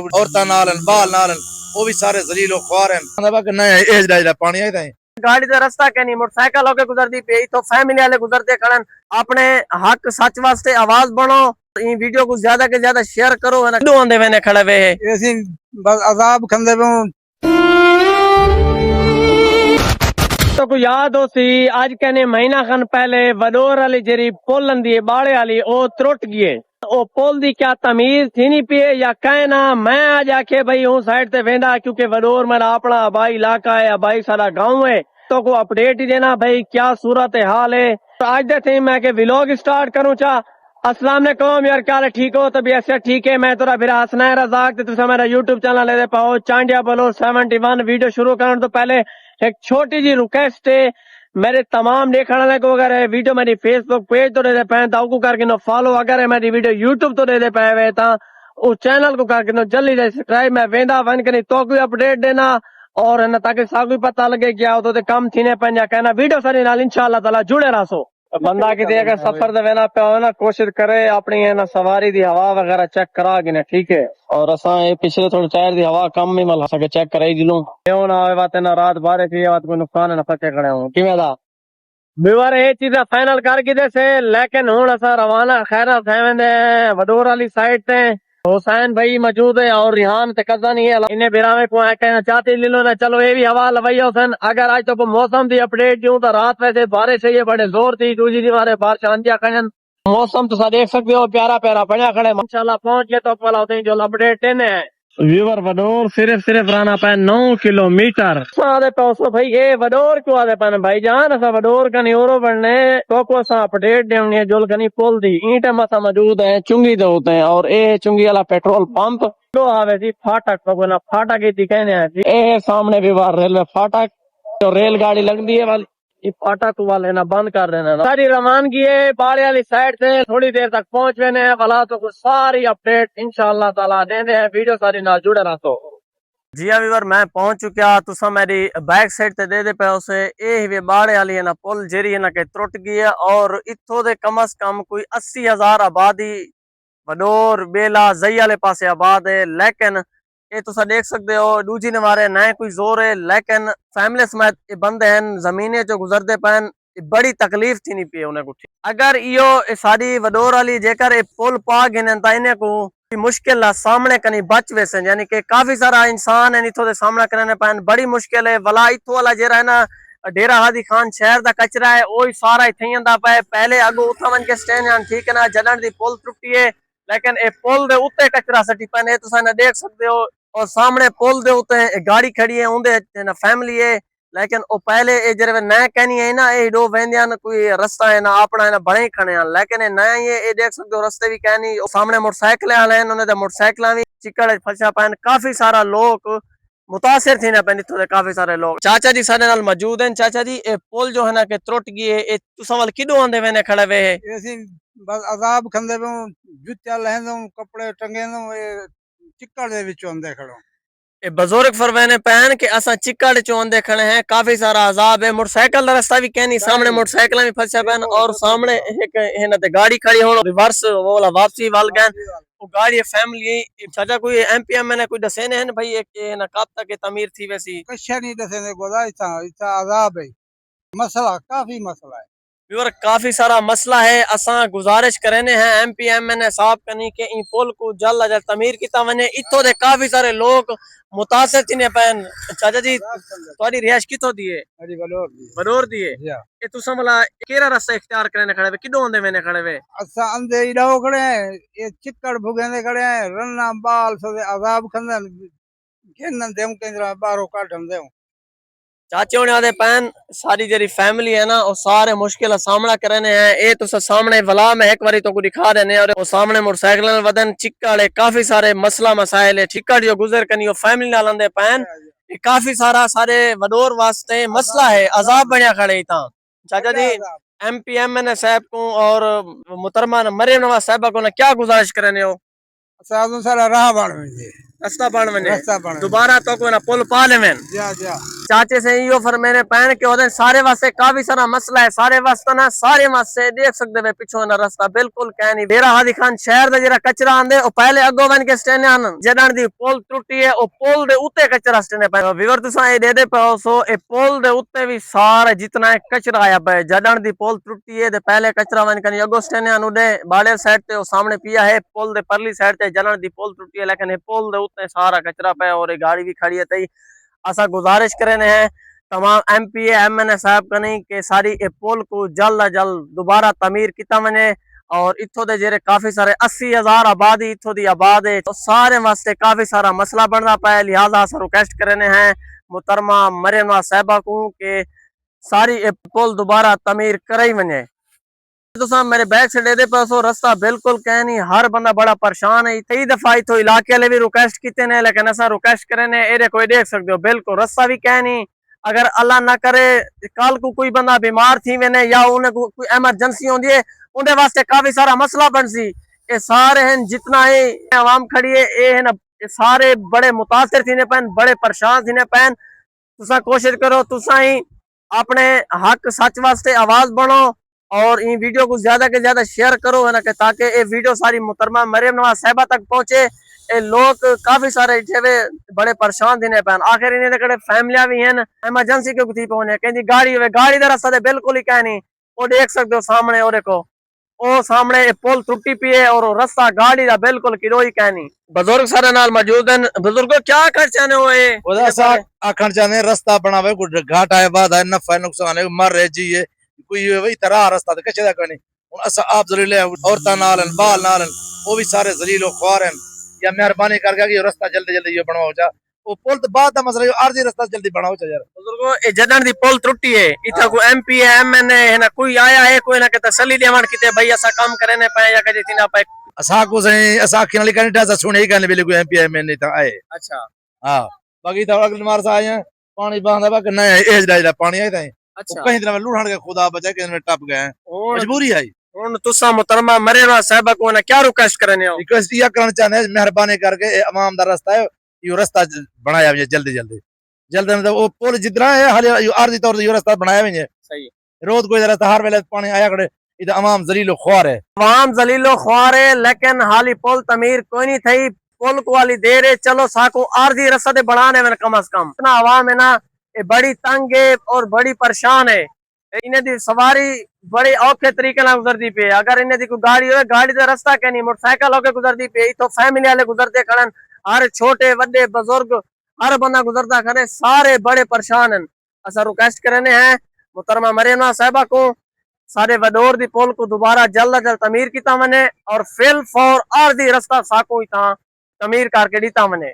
औरतां नाल बाल नाल वो भी सारे जलीलो ख्वार हैं पानी आई ताई गाड़ी का रास्ता कहनी मोटरसाइकिल होके गुजरती पे तो फैमिली वाले गुजरते खड़न अपने हक सच वास्ते आवाज बनो इन वीडियो को ज्यादा के ज्यादा शेयर करो है ना आंदे वेने खड़े वे ऐसी बस अजाब खंदे पे तो को याद हो सी आज कहने महीना खन पहले वडोर वाली जेरी पुल आंदी बाड़े वाली ओ त्रुट गई ओ पुल दी क्या तमीज थी नहीं पी या कहना मैं आज आखे भाई हूँ साइड ते वेंदा क्योंकि वडोर मेरा अपना आबाई इलाका है आबाई सारा गाँव है तो को अपडेट ही देना भाई क्या सूरत हाल है तो आज दे थे मैं के व्लॉग स्टार्ट करूँ चाह अस्सलाम वालेकुम यार क्या हाल ठीक हो तभी ऐसे ठीक है मैं तोरा फिर हसनैन रज़ाक तुसा मेरा यूट्यूब चैनल ले पाओ चांडिया बोलो 71 वीडियो शुरू करने तो पहले एक छोटी जी रिक्वेस्ट है मेरे तमाम देखने वाले को अगर वीडियो मेरी फेसबुक पेज तो दे दे पाए तो करके नो फॉलो अगर है मेरी वीडियो यूट्यूब तो दे दे पाए वे उस चैनल को करके नो जल्दी से सब्सक्राइब मैं वेंदा वन करी तो कोई अपडेट देना और है ना ताकि सागु पता लगे क्या तो कम थी ने पंजा कहना वीडियो सारी नाल इंशाल्लाह ताला जुड़े रहो बंदा किसी अगर सफर दे वेना पे हो ना कोशिश करे अपनी है ना सवारी दी हवा वगैरह चेक करा के ना ठीक है और असा ये पिछले थोड़े टायर दी हवा कम ही मल सके चेक कराई दिलूं क्यों ना आवे बात ना रात बारिश की बात कोई नुकसान ना फटे खड़े हूं किवें दा बीवर ये चीज़ फाइनल कर किदे से लेकिन हुन असा रवाना खैर थेवेंदे वडोर वाली साइड ते हुसैन भाई मौजूद है और रिहान ते कजा नहीं है इन्हें बिरामे को कहना चाहते ले लो ना चलो ये भी हवा लवाई हुसैन अगर आज तो मौसम दी अपडेट दूं तो रात वैसे बारिश है ये बड़े जोर थी दूसरी दी मारे बारिश आंदिया कन मौसम तो देख सकते हो प्यारा प्यारा बना खड़े इंशाल्लाह पहुंच गए तो वाला होते जो अपडेट है व्यूवर वडोर सिर्फ रहना पाए 9 किलोमीटर आदे पैसो भाई ये वडोर क्यों आदे पाए भाई जान असा वडोर का न्यूरो बनने तो को असा अपडेट देनी जोल कनी पुल दी ईट मसा मौजूद है चुंगी दे होते हैं और ए चुंगी वाला पेट्रोल पंप तो आवे जी फाटक को ना फाटक ही दिखाने हैं जी ए सामने व्यूवर रेलवे फाटक तो रेलगाड़ी लगती है वाली फाटक वाले ना बंद कर देना ना सारी रवानगी है बाड़े वाली साइड से थोड़ी देर तक पहुंच गए हैं वाला तो कुछ सारी अपडेट इंशाल्लाह ताला दे दे वीडियो सारी ना जुड़े रहा तो जी हाँ वीवर मैं पहुंच चुका तुसा मेरी बैक साइड ते दे पे उसे ए वे बाड़े वाली है ना पुल जेरी है ना के त्रुट गई है और इत्थों दे कम अज कम कोई 80,000 आबादी वडोर बेला जई वाले पासे आबाद है लेकिन ये तुसा देख सकते हो दूजी ने मारे ना कोई जोर है लेकिन फैमिली समेत ये बंदे हैं जमीने जो गुजरते पैन बड़ी तकलीफ थी नहीं पी उन्हें कुछ अगर इो सारी वडोर वाली जेकर ये पुल पा गिन इन्हें को मुश्किल सामने कनी बच वैसे यानी कि काफी सारा इंसान है इथों सामना करने पैन बड़ी मुश्किल है वला इथों वाला जेरा है ना डेरा हादी खान शहर का कचरा है वो सारा इथे आंदा पे पहले अगो उठा वन के स्टैंड ठीक है ना जलन दी पुल त्रुटी है लेकिन ए पुल दे उत्ते कचरा सटी पैन तुसा देख सकते हो और सामने पुल दे उत्ते गाड़ी खड़ी है उनदे ना फैमिली है लेकिन वो पहले ए जरे नया कहनी है ना ए दो वेंदियान कोई रास्ता है ना अपना है ना बड़े ही खड़े हैं लेकिन नया ये देख सकते हो रास्ते भी कहनी सामने मोटरसाइकिल वाले हैं उन्होंने मोटरसाइकिल भी चिकड़ फसा पाए काफी सारा लोग मुतासिर थी ना पैन इतों काफी सारे लोग चाचा जी सारे नाल मौजूद हैं चाचा जी ए पुल जो है ना के त्रुट गई है ए तुसा वाल किदो आंदे वेने खड़े वे है ऐसी बस अजाब खंदे पे जुत्ता लहंदो कपड़े टंगेंदो चिक्कड़ दे विचों अंदे खड़ो ए बुजुर्ग फरमाने पैन के असा चिक्कड़ चो अंदे खड़े हैं काफी सारा अजाब है मोटरसाइकिल का रास्ता भी कहनी सामने मोटरसाइकिल भी फंसा पैन और सामने एक है ना गाड़ी खड़ी हो रिवर्स वो वाला वापसी वाल गए वो गाड़ी फैमिली चाचा कोई एमपीएम मैंने कोई दसे ने भाई एक ना कब तक तमीर थी वैसी कशा नहीं दसे ने गोदा इतना अजाब है मसला काफी मसला है व्यूअर काफी सारा मसला है असा गुजारिश करने हैं एमपीएम ने साफ करनी के इन पुल को जल्द अज जल्द तमीर किया वने इतो दे काफी सारे लोग मुतासिर थी पैन चाचा जी तुम्हारी रिहाइश कितो दी है वडोर दी है ये तुसा मला केरा रास्ता इख्तियार करने खड़े वे किदो आंदे वेने खड़े वे असा अंदे इडाओ खड़े हैं ये चिक्कड़ भुगेंदे खड़े हैं रन्ना बाल सदे अजाब खंदन केनन देम केंद्र बारो काटम देम चाचे होने आदे पैन सारी जेरी फैमिली है ना वो सारे मुश्किल सामना करने हैं ये तो सामने वला में एक बारी तो को दिखा देने और वो सामने मोटरसाइकिल वदन चिक्कड़ है काफी सारे मसला मसाइल है चिक्कड़ जो गुजर करनी वो फैमिली नाल आंदे पैन काफी सारा सारे वडोर वास्ते मसला है अजाब बनया खड़े था चाचा जी एमपीएम ने साहब को और मुहतरमा मरियम नवाज साहबा को क्या गुजारिश करने हो सारा राह बन रास्ता बन वने रास्ता बने दोबारा तो को ना पुल पा लेवन जा जा चाचे से यो फिर मेरे पैन के होते सारे वास्ते काफी सारा मसला है सारे वास्ते ना सारे वास्ते देख सकते वे पिछो ना रास्ता बिल्कुल कह नहीं डेरा हादी खान शहर दे जरा कचरा आंदे ओ पहले अगो बन के स्टैंड आन जडन दी पुल टूटी है ओ पुल दे उत्ते कचरा स्टैंड पे विवर तुसा ए दे पाओ सो ए पुल दे उत्ते भी सारा जितना है कचरा आया पे जडन दी पुल टूटी है दे पहले कचरा बन कनी अगो स्टैंड आन उडे बाड़े साइड ते ओ सामने पिया है पुल दे परली साइड ते जडन दी पुल टूटी है लेकिन ए पुल दे उत्ते सारा कचरा पे और ए गाड़ी भी खड़ी है तई असा गुजारिश करे हैं तमाम MP MNA साहब कनी के सारी ए पुल को जल्द अज जल्द दोबारा तमीर किया वने और इथों दे जेरे काफी सारे 80,000 आबादी इथों दी आबाद है तो सारे वास्ते काफी सारा मसला बनना पाया लिहाजा अस रिक्वेस्ट करने हैं मुहतरमा मरियम नवाज साहिबा को के सारी ए पुल दोबारा तमीर कराई वने तुसा मेरे बैक से दे पासो रास्ता बिल्कुल कह नहीं हर बंदा बड़ा परेशान है कई दफा इथो इलाके वाले भी रिक्वेस्ट किते ने लेकिन असा रिक्वेस्ट करे ने एरे कोई देख सकते हो बिल्कुल रास्ता भी कह नहीं अगर अल्लाह ना करे कल को कोई बंदा बीमार थी वेने या उन्हें कोई एमरजेंसी होंदी है उनके वास्ते काफी सारा मसला बन सी ये सारे हैं जितना है आवाम खड़ी है ये है ना ये सारे बड़े मुतासिर थी पैन बड़े परेशान थी पैन तुसा कोशिश करो तुसा ही अपने हक सच वास्ते आवाज बनो और इन वीडियो को ज्यादा के ज्यादा शेयर करो है ना कि ताकि ये वीडियो सारी मुहतरमा मरियम नवाज साहिबा तक पहुंचे ये लोग काफी सारे इठे वे बड़े परेशान थे पैन आखिर इन्हें कड़े फैमिलियां भी हैं एमरजेंसी क्यों थी पहुंचे कहीं गाड़ी गाड़ी का रास्ता बिल्कुल ही कह नहीं वो देख सकते हो सामने और देखो ओ सामने पुल टुटी पी है और रास्ता गाड़ी का बिल्कुल किरोई कह नहीं बुजुर्ग सारे नाल मौजूद हैं बुजुर्गो क्या कर चाहने हो आखन चाहते रास्ता बनावे कोई घाटा है बाधा है नफा है नुकसान है मर रहे जी है कोई वही तरह रास्ता तो कच्चे करनी हुन अस आप जलील औरतां नाल बाल नाल वो भी सारे जलील ख्वार हैं या मेहरबानी करके कि रास्ता जल्दी जल्दी ये बनवाओ जा वो पुल तो बाद दा मसला आरजी रास्ता जल्दी बनाओ जा यार बुजुर्गो ए जदन दी पुल टुटी है इथा को MP है MNA है ना कोई आया है कोई ना के तसल्ली देवन किते भाई ऐसा काम करे ने पाए या कजे तिना पाए असा को सही असा खिन वाली कनिटा सा सुने ही कहने बिल्कुल कोई MP MNA था आए अच्छा हां बाकी तो अगले मार सा आए पानी बांधा बा कि नहीं एज डाइला पानी आए थे अच्छा कहीं दिन में लूढ़ान के खुदा बचा के में टप गए मजबूरी है हुन तुसा मुहतरमा मरियम नवाज साहिबा को ना क्या रिक्वेस्ट करने हो रिक्वेस्ट ये करना चाहते हैं मेहरबानी करके अवाम दा रास्ता है यो रास्ता बनाया जाए जल्दी जल्दी जल्दी मतलब वो पुल जितना है हाल आरजी तौर यो रास्ता बनाया हुए सही रोज कोई रास्ता हर वेले पानी आया खड़े इधर अवाम जलीलो ख्वार है अवाम जलीलो ख्वार है लेकिन हाली पुल तमीर कोई नहीं थई पुल को वाली देर है चलो साको आरजी रास्ता दे बनाने में कम से कम इतना अवाम है ना ये बड़ी तंग है और बड़ी परेशान है इन्हें दी सवारी बड़े औखे तरीके ना गुजरती पे अगर इन्हें दी कोई गाड़ी हो गाड़ी का रास्ता क्या नहीं मोटरसाइकिल होके गुजरती पे तो फैमिली वाले गुजरते खड़न हर छोटे बड़े बुजुर्ग हर बंदा गुजरता खड़े सारे बड़े परेशान हैं असा रिक्वेस्ट करने हैं मुहतरमा मरियम नवाज साहिबा को सारे वडोर दी पुल को दोबारा जल्द अज जल्द तमीर किया वने और फिल फॉर आरजी रास्ता साको ही तमीर करके दीता वने